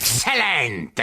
Excellent!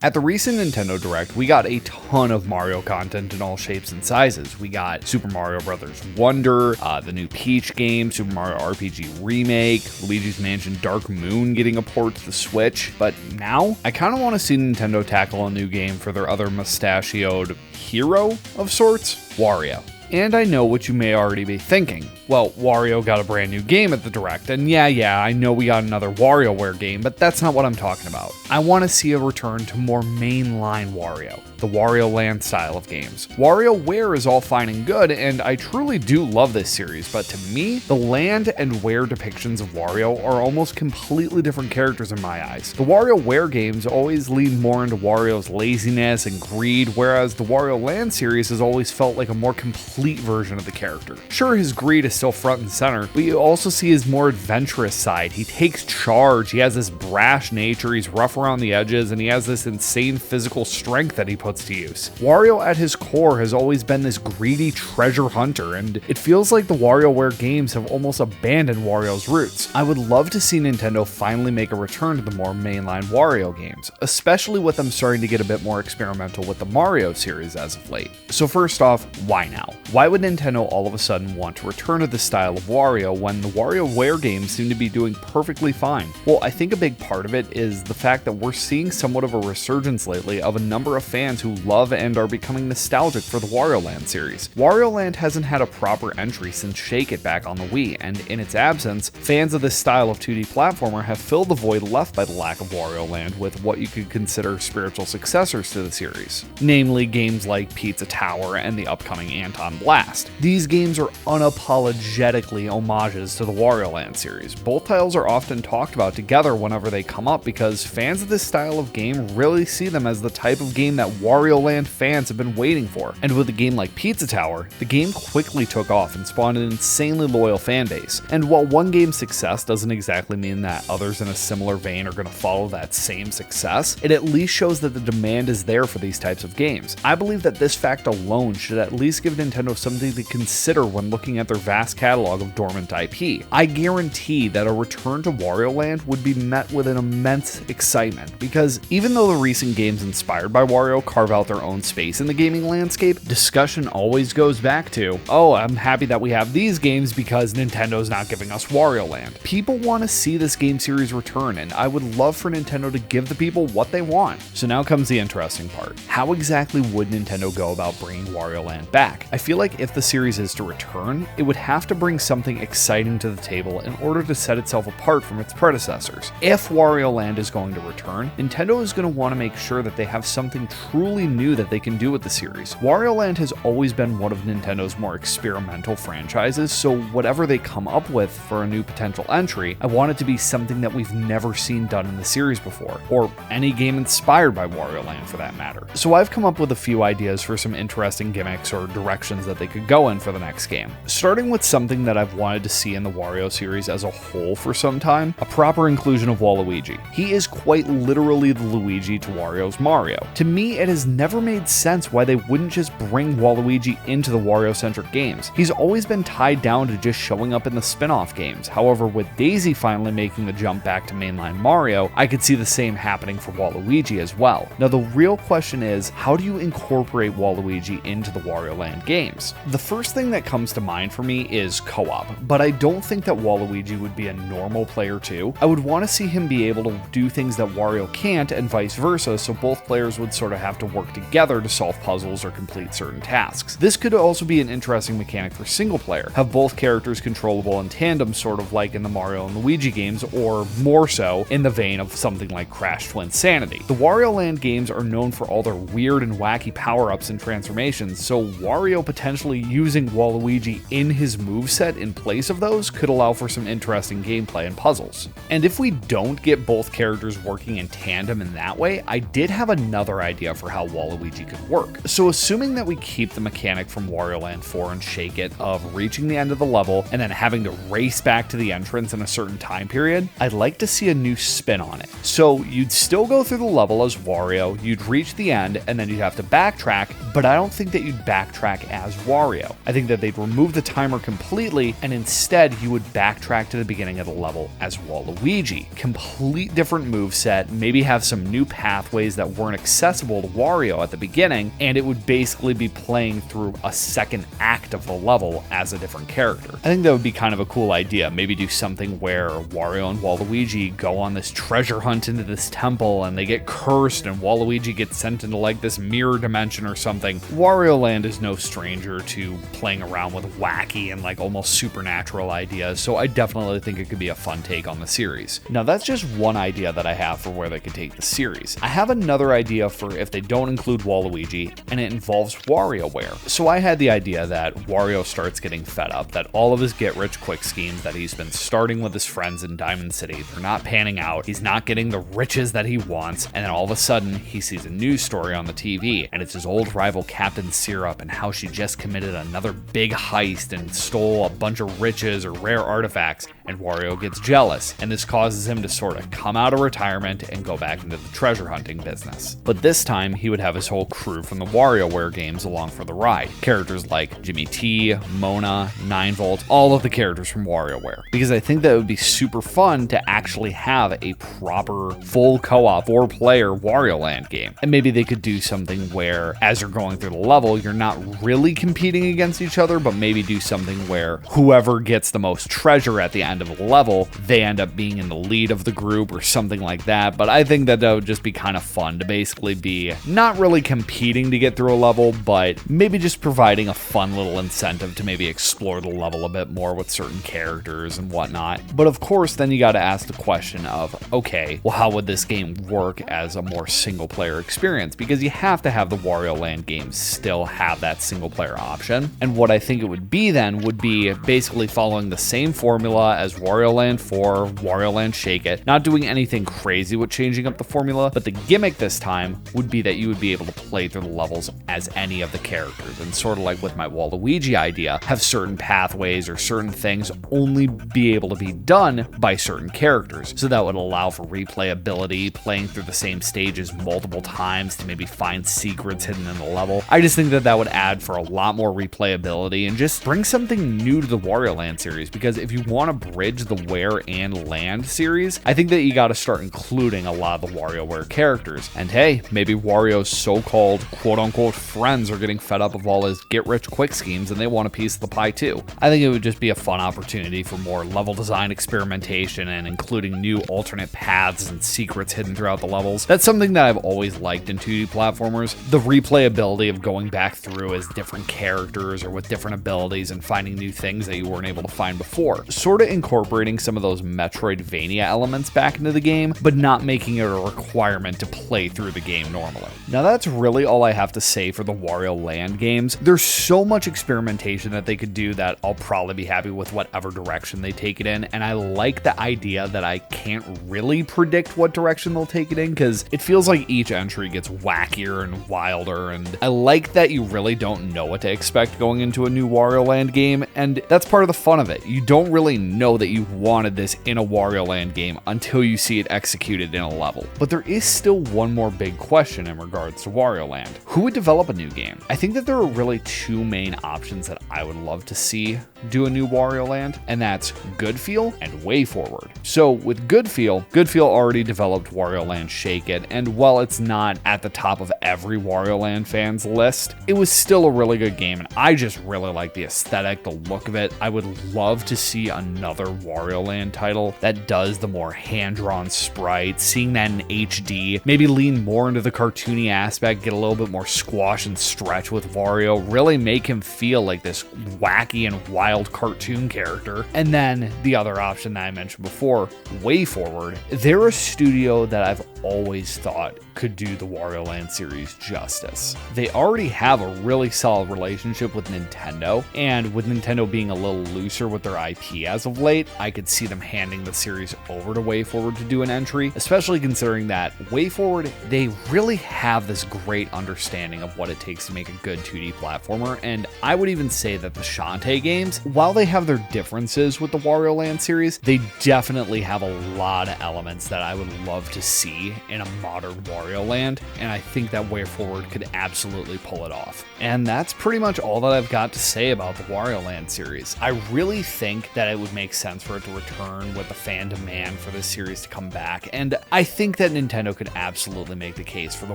At the recent Nintendo Direct, we got a ton of Mario content in all shapes and sizes. We got Super Mario Bros. Wonder, the new Peach game, Super Mario RPG Remake, Luigi's Mansion Dark Moon getting a port to the Switch. But now, I kind of want to see Nintendo tackle a new game for their other mustachioed hero of sorts, Wario. And I know what you may already be thinking. Well, Wario got a brand new game at the Direct, and yeah, I know we got another WarioWare game, but that's not what I'm talking about. I want to see a return to more mainline Wario, the Wario Land style of games. WarioWare is all fine and good, and I truly do love this series, but to me, the Land and Ware depictions of Wario are almost completely different characters in my eyes. The WarioWare games always lean more into Wario's laziness and greed, whereas the Wario Land series has always felt like a more complete version of the character. Sure, his greed is still front and center, but you also see his more adventurous side. He takes charge, he has this brash nature, he's rough around the edges, and he has this insane physical strength that he puts to use. Wario at his core has always been this greedy treasure hunter, and it feels like the WarioWare games have almost abandoned Wario's roots. I would love to see Nintendo finally make a return to the more mainline Wario games, especially with them starting to get a bit more experimental with the Mario series as of late. So first off, why now? Why would Nintendo all of a sudden want to return to this style of Wario when the WarioWare games seem to be doing perfectly fine? Well, I think a big part of it is the fact that we're seeing somewhat of a resurgence lately of a number of fans who love and are becoming nostalgic for the Wario Land series. Wario Land hasn't had a proper entry since Shake It back on the Wii, and in its absence, fans of this style of 2D platformer have filled the void left by the lack of Wario Land with what you could consider spiritual successors to the series, namely games like Pizza Tower and the upcoming Anton Blast. These games are unapologetically homages to the Wario Land series. Both titles are often talked about together whenever they come up because fans of this style of game really see them as the type of game that Wario Land fans have been waiting for. And with a game like Pizza Tower, the game quickly took off and spawned an insanely loyal fan base. And while one game's success doesn't exactly mean that others in a similar vein are going to follow that same success, it at least shows that the demand is there for these types of games. I believe that this fact alone should at least give Nintendo something to consider when looking at their vast catalog of dormant IP. I guarantee that a return to Wario Land would be met with an immense excitement, because even though the recent games inspired by Wario carve out their own space in the gaming landscape, discussion always goes back to, oh, I'm happy that we have these games because Nintendo's not giving us Wario Land. People want to see this game series return, and I would love for Nintendo to give the people what they want. So now comes the interesting part. How exactly would Nintendo go about bringing Wario Land back? I feel like if the series is to return, it would have to bring something exciting to the table in order to set itself apart from its predecessors. If Wario Land is going to return, Nintendo is going to want to make sure that they have something truly new that they can do with the series. Wario Land has always been one of Nintendo's more experimental franchises, so whatever they come up with for a new potential entry, I want it to be something that we've never seen done in the series before, or any game inspired by Wario Land for that matter. So I've come up with a few ideas for some interesting gimmicks or directions that they could go in for the next game. Starting with something that I've wanted to see in the Wario series as a whole for some time, a proper inclusion of Waluigi. He is quite literally the Luigi to Wario's Mario. To me, it has never made sense why they wouldn't just bring Waluigi into the Wario-centric games. He's always been tied down to just showing up in the spin-off games. However, with Daisy finally making the jump back to mainline Mario, I could see the same happening for Waluigi as well. Now the real question is, how do you incorporate Waluigi into the Wario Land games? The first thing that comes to mind for me is co-op, but I don't think that Waluigi would be a normal player too. I would want to see him be able to do things that Wario can't and vice versa, so both players would sort of have to work together to solve puzzles or complete certain tasks. This could also be an interesting mechanic for single player, have both characters controllable in tandem, sort of like in the Mario and Luigi games, or more so in the vein of something like Crash Twinsanity. The Wario Land games are known for all their weird and wacky power-ups and transformations, so Wario potentially using Waluigi in his moveset in place of those could allow for some interesting gameplay and puzzles. And if we don't get both characters working in tandem in that way, I did have another idea for how Waluigi could work. So assuming that we keep the mechanic from Wario Land 4 and Shake It of reaching the end of the level and then having to race back to the entrance in a certain time period, I'd like to see a new spin on it. So you'd still go through the level as Wario, you'd reach the end, and then you'd have to backtrack, but I don't think that you'd backtrack as as Wario. I think that they'd remove the timer completely, and instead you would backtrack to the beginning of the level as Waluigi. Complete different moveset, maybe have some new pathways that weren't accessible to Wario at the beginning, and it would basically be playing through a second act of the level as a different character. I think that would be kind of a cool idea. Maybe do something where Wario and Waluigi go on this treasure hunt into this temple and they get cursed and Waluigi gets sent into like this mirror dimension or something. Wario Land is no stranger to playing around with wacky and like almost supernatural ideas, so I definitely think it could be a fun take on the series. Now that's just one idea that I have for where they could take the series. I have another idea for if they don't include Waluigi, and it involves WarioWare. So I had the idea that Wario starts getting fed up, that all of his get-rich-quick schemes that he's been starting with his friends in Diamond City, they're not panning out, he's not getting the riches that he wants, and then all of a sudden he sees a news story on the TV, and it's his old rival Captain Syrup and how she just committed another big heist and stole a bunch of riches or rare artifacts, and Wario gets jealous, and this causes him to sort of come out of retirement and go back into the treasure hunting business. But this time, he would have his whole crew from the WarioWare games along for the ride. Characters like Jimmy T, Mona, 9volt, all of the characters from WarioWare. Because I think that it would be super fun to actually have a proper full co-op 4-player Wario Land game. And maybe they could do something where, as you're going through the level, you're not really competing against each other, but maybe do something where whoever gets the most treasure at the end of the level, they end up being in the lead of the group or something like that. But I think that would just be kind of fun to basically be not really competing to get through a level, but maybe just providing a fun little incentive to maybe explore the level a bit more with certain characters and whatnot. But of course, then you got to ask the question of, okay, well, how would this game work as a more single player experience? Because you have to have the Wario Land games still have that single player option. And what I think it would be then would be basically following the same formula as Wario Land 4, Wario Land Shake It, not doing anything crazy with changing up the formula, but the gimmick this time would be that you would be able to play through the levels as any of the characters, and sort of like with my Waluigi idea, have certain pathways or certain things only be able to be done by certain characters. So that would allow for replayability, playing through the same stages multiple times to maybe find secrets hidden in the level. I just think that that would add for a lot more replayability and just bring something new to the Wario Land series, because if you want to bridge the Ware and Land series, I think that you got to start including a lot of the WarioWare characters. And hey, maybe Wario's so-called quote-unquote friends are getting fed up of all his get-rich-quick schemes and they want a piece of the pie too. I think it would just be a fun opportunity for more level design experimentation and including new alternate paths and secrets hidden throughout the levels. That's something that I've always liked in 2D platformers. The replayability of going back through as different characters or with different abilities and finding new things that you weren't able to find before. Sort of incorporating some of those Metroidvania elements back into the game, but not making it a requirement to play through the game normally. Now that's really all I have to say for the Wario Land games. There's so much experimentation that they could do that I'll probably be happy with whatever direction they take it in, and I like the idea that I can't really predict what direction they'll take it in, because it feels like each entry gets wackier and wilder, and I like that you really don't know what to expect going into a new Wario Land game, and that's part of the fun of it. You don't really know that you wanted this in a Wario Land game until you see it executed in a level. But there is still one more big question in regards to Wario Land. Who would develop a new game? I think that there are really two main options that I would love to see do a new Wario Land, and that's Goodfeel and WayForward. So with Goodfeel already developed Wario Land Shake It, and while it's not at the top of every Wario Land fan's list, it was still a really good game, and I just really like the aesthetic, the look of it. I would love to see another Wario Land title that does the more hand-drawn sprites, seeing that in HD, maybe lean more into the cartoony aspect, get a little bit more squash and stretch with Wario, really make him feel like this wacky and wild cartoon character. And then the other option that I mentioned before, WayForward, they're a studio that I've always thought could do the Wario Land series justice. They already have a really solid relationship with Nintendo, and with Nintendo being a little looser with their IP as of late, late, I could see them handing the series over to WayForward to do an entry, especially considering that WayForward, they really have this great understanding of what it takes to make a good 2D platformer, and I would even say that the Shantae games, while they have their differences with the Wario Land series, they definitely have a lot of elements that I would love to see in a modern Wario Land, and I think that WayForward could absolutely pull it off. And that's pretty much all that I've got to say about the Wario Land series. I really think that it would make sense for it to return with the fan demand for this series to come back, and I think that Nintendo could absolutely make the case for the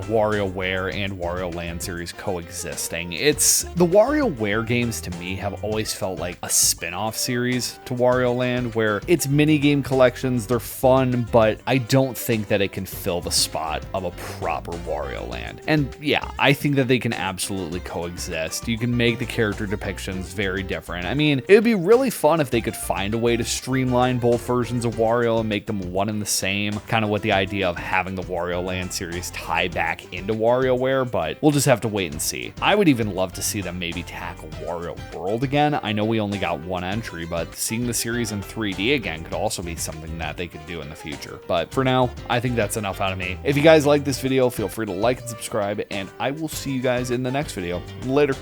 WarioWare and Wario Land series coexisting. The WarioWare games to me have always felt like a spin-off series to Wario Land, where it's minigame collections, they're fun, but I don't think that it can fill the spot of a proper Wario Land. And yeah, I think that they can absolutely coexist. You can make the character depictions very different. I mean, it would be really fun if they could find a way to streamline both versions of Wario and make them one and the same, kind of with the idea of having the Wario Land series tie back into WarioWare, but we'll just have to wait and see. I would even love to see them maybe tackle Wario World again. I know we only got one entry, but seeing the series in 3D again could also be something that they could do in the future. But for now, I think that's enough out of me. If you guys like this video, feel free to like and subscribe, and I will see you guys in the next video. Later.